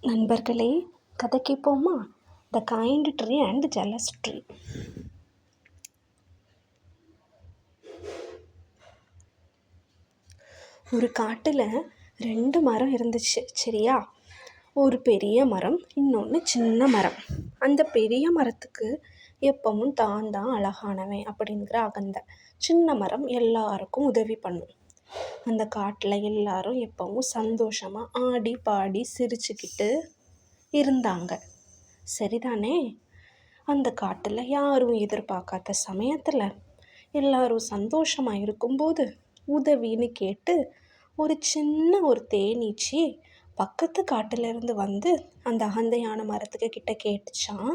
நண்பர்களே, கதை கேட்போமா? The kind tree and jealous tree. ஒரு காட்டில் 2 மரம் இருந்துச்சு, சரியா? ஒரு பெரிய மரம், இன்னொன்று சின்ன மரம். அந்த பெரிய மரத்துக்கு எப்பவும் தான் அழகானவன் அப்படிங்கிற அகந்தை. சின்ன மரம் எல்லாருக்கும் உதவி பண்ணும். அந்த காட்டில் எல்லாரும் எப்பவும் சந்தோஷமாக ஆடி பாடி சிரிச்சுக்கிட்டு இருந்தாங்க, சரிதானே? அந்த காட்டில் யாரும் எதிர்பார்க்காத சமயத்தில் எல்லாரும் சந்தோஷமாக இருக்கும்போது உதவின்னு கேட்டு ஒரு தேனீச்சி பக்கத்து காட்டிலேருந்து வந்து அந்த அகந்தையான மரத்துக்கு கிட்ட கேட்டுச்சான்,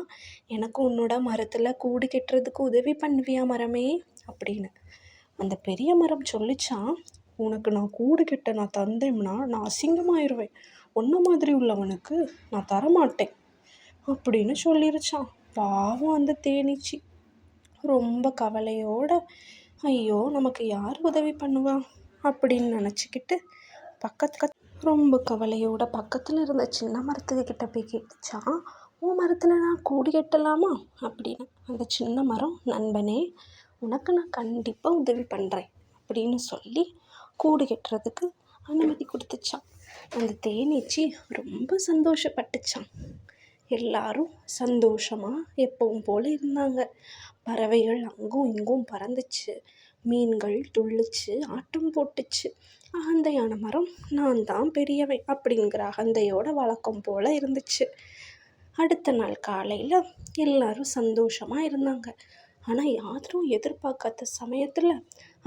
எனக்கு உன்னோட மரத்தில் கூடு கட்டுறதுக்கு உதவி பண்ணுவியா மரமே அப்படின்னு. அந்த பெரிய மரம் சொல்லிச்சான், உனக்கு நான் கூடு கட்ட நான் தந்தேன்னா நான் அசிங்கமாயிருவேன், ஒன்றை மாதிரி உள்ளவனுக்கு நான் தரமாட்டேன் அப்படின்னு சொல்லிருச்சான். பாவம் அந்த தேனீச்சி ரொம்ப கவலையோட, ஐயோ நமக்கு யார் உதவி பண்ணுவா அப்படின்னு நினச்சிக்கிட்டு ரொம்ப கவலையோட பக்கத்தில் இருந்த சின்ன மரத்துக்கு கிட்ட போய் கேட்டுச்சான், உன் மரத்தில் நான் கூடு கட்டலாமா அப்படின்னு. அந்த சின்ன மரம், நண்பனே உனக்கு நான் கண்டிப்பாக உதவி பண்ணுறேன் அப்படின்னு சொல்லி கூடு கட்டுறதுக்கு அனுமதி கொடுத்துச்சான். அந்த தேனீச்சி ரொம்ப சந்தோஷப்பட்டுச்சான். எல்லாரும் சந்தோஷமாக எப்பவும் போல் இருந்தாங்க. பறவைகள் அங்கும் இங்கும் பறந்துச்சு, மீன்கள் துள்ளிச்சு ஆட்டம் போட்டுச்சு. அகந்தையான மரம், நான் தான் பெரியவன் அப்படிங்கிற அகந்தையோட வழக்கம் போல் இருந்துச்சு. அடுத்த நாள் காலையில் எல்லாரும் சந்தோஷமாக இருந்தாங்க. ஆனால் யாரும் எதிர்பார்க்காத சமயத்தில்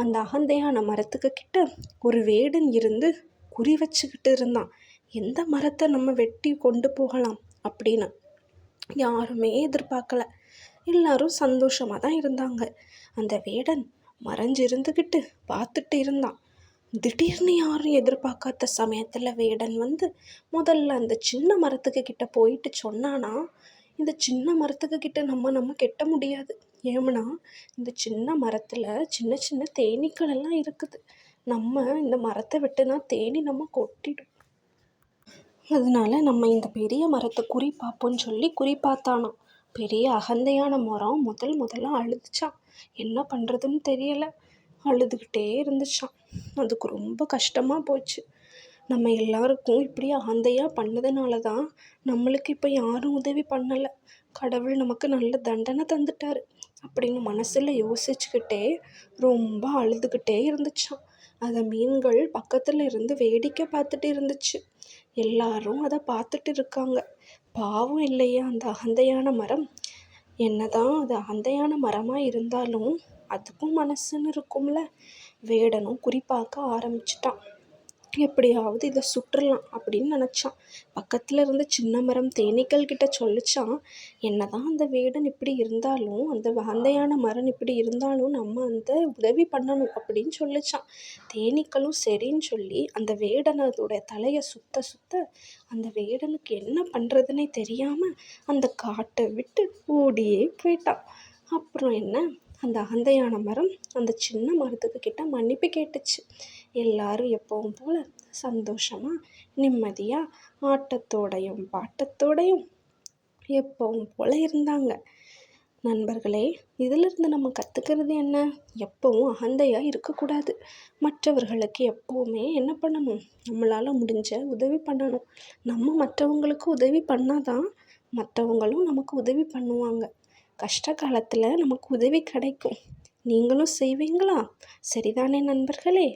அந்த அகந்தையான மரத்துக்கு கிட்ட ஒரு வேடன் இருந்து குறி வச்சுக்கிட்டு இருந்தான். எந்த மரத்தை நம்ம வெட்டி கொண்டு போகலாம் அப்படின்னு யாருமே எதிர்பார்க்கல. எல்லாரும் சந்தோஷமாக தான் இருந்தாங்க. அந்த வேடன் மறைஞ்சிருந்துக்கிட்டு பார்த்துட்டு இருந்தான். திடீர்னு யாரும் எதிர்பார்க்காத சமயத்தில் வேடன் வந்து முதல்ல அந்த சின்ன மரத்துக்கு கிட்ட போயிட்டு சொன்னானா, இந்த சின்ன மரத்துக்கு கிட்ட நம்ம கெட்ட முடியாது. ஏன்னா இந்த சின்ன மரத்தில் சின்ன சின்ன தேனீக்கள் எல்லாம் இருக்குது. நம்ம இந்த மரத்தை வெட்டுனா தேனி நம்ம கொட்டிடும். அதனால நம்ம இந்த பெரிய மரத்தை குறி பார்ப்போன்னு சொல்லி குறி பார்த்தானோ. பெரிய அகந்தையான மரம் முதல்ல அழுதுச்சான். என்ன பண்ணுறதுன்னு தெரியலை, அழுதுகிட்டே இருந்துச்சான். அதுக்கு ரொம்ப கஷ்டமாக போச்சு. நம்ம எல்லாருக்கும் இப்படி அகந்தையாக பண்ணதுனால தான் நம்மளுக்கு இப்போ யாரும் உதவி பண்ணலை, கடவுள் நமக்கு நல்ல தண்டனை தந்துட்டாரு அப்படின்னு மனசில் யோசிச்சுக்கிட்டே ரொம்ப அழுதுகிட்டே இருந்துச்சான். அதை மீன்கள் பக்கத்தில் இருந்து வேடிக்கை பார்த்துட்டு இருந்துச்சு. எல்லாரும் அதை பார்த்துட்டு இருக்காங்க. பாவம் இல்லையா அந்த அகந்தையான மரம். என்னதான் அது அகந்தையான மரமாக இருந்தாலும் அதுக்கும் மனசுன்னு இருக்கும்ல. வேடனும் குறிப்பாக்க ஆரம்பிச்சிட்டான். எப்படியாவது இதை சுற்றலாம் அப்படின்னு நினச்சான். பக்கத்தில் இருந்த சின்ன மரம் தேனீக்கள் கிட்ட சொல்லிச்சான், என்னதான் அந்த வேடன் இப்படி இருந்தாலும், அந்த அகந்தையான மரம் இப்படி இருந்தாலும் நம்ம அந்த உதவி பண்ணணும் அப்படின்னு சொல்லிச்சான். தேனீக்களும் சரின்னு சொல்லி அந்த வேடனோட தலையை சுத்த அந்த வேடனுக்கு என்ன பண்ணுறதுனே தெரியாமல் அந்த காட்டை விட்டு ஓடியே போயிட்டான். அப்புறம் என்ன, அந்த அகந்தையான மரம் அந்த சின்ன மரத்துக்கு கிட்ட மன்னிப்பு கேட்டுச்சு. எல்லாரும் எப்பவும் போல் சந்தோஷமாக நிம்மதியாக ஆட்டத்தோடையும் பாட்டத்தோடையும் எப்பவும் போல் இருந்தாங்க. நண்பர்களே, இதிலிருந்து நம்ம கற்றுக்கிறது என்ன? எப்பவும் அகந்தையாக இருக்கக்கூடாது. மற்றவர்களுக்கு எப்போவுமே என்ன பண்ணணும், நம்மளால் முடிஞ்ச உதவி பண்ணணும். நம்ம மற்றவங்களுக்கு உதவி பண்ணாதான் மற்றவங்களும் நமக்கு உதவி பண்ணுவாங்க. கஷ்ட காலத்தில் நமக்கு உதவி கிடைக்கும். நீங்களும் செய்வீங்களா? சரிதானே நண்பர்களே?